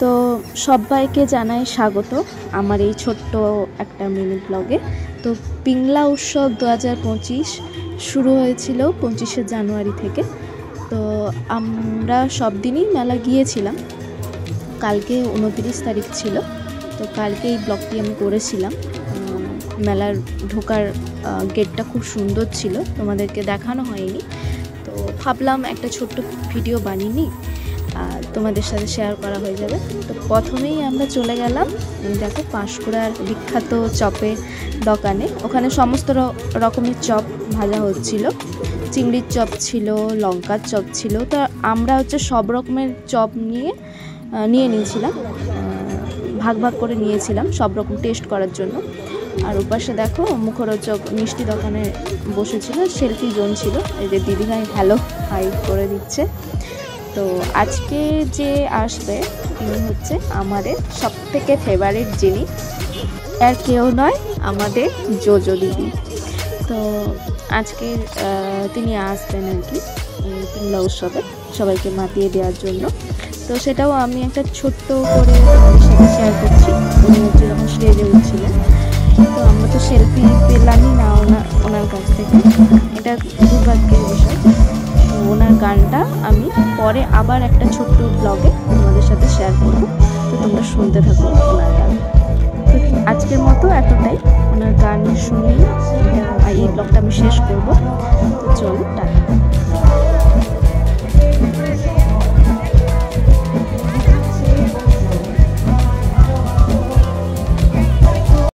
তো সবাইকে জানাই স্বাগত আমার এই ছোট্ট একটা মিনি ব্লগে। তো পিংলা উৎসব 2025 শুরু হয়েছিল 25শে জানুয়ারি থেকে। তো আমরা সব দিনই মেলা গিয়েছিলাম। কালকে 29 তারিখ ছিল, তো কালকে এই ব্লগটি আমি করেছিলাম। মেলার ঢোকার গেটটা খুব সুন্দর ছিল, তোমাদেরকে দেখানো হয়নি, তো ভাবলাম একটা ছোট্ট ভিডিও বানিয়ে নিই, তোমাদের সাথে শেয়ার করা হয়ে যাবে। তো প্রথমেই আমরা চলে গেলাম, দেখো পাঁশকুড়ার বিখ্যাত চপের দোকানে। ওখানে সমস্ত রকমের চপ ভাজা হচ্ছিল, চিংড়ির চপ ছিল, লঙ্কার চপ ছিল। তো আমরা সব রকমের চপ নিয়ে নিয়েছিলাম, ভাগ ভাগ করে নিয়েছিলাম সব রকম টেস্ট করার জন্য। আর ওপাশে দেখো মুখরোচক মিষ্টি দোকানে বসেছিল, সেলফি জোন ছিল। এই যে দিদিভাই হ্যালো হাই করে দিচ্ছে। তো আজকে যে আসবে তিনি হচ্ছে আমাদের সবথেকে ফেভারিট যিনি, আর কেউ নয় আমাদের জোজো দিদি। তো আজকে তিনি আসবেন আর কি পিংলা উৎসবে সবাইকে মাতিয়ে দেওয়ার জন্য। তো সেটাও আমি একটা ছোট্ট করে তোমাদের সাথে শেয়ার করছি। উনি হচ্ছে যখন স্টেজে উঠছিলেন, তো আমরা তো সেলফি পেলামই না ওনার কাছ থেকে, এটা দুর্ভাগ্যের বিষয়। তো ওনার গানটা আমি পরে আবার একটা ছোট্ট ব্লগে তোমাদের সাথে শেয়ার করব, তো তোমরা শুনতে থাকো ওনার গান। তো আজকের মতো এতটাই, ওনার গান শুনেই এই ব্লগটা আমি শেষ করব। তো চলো টাটা।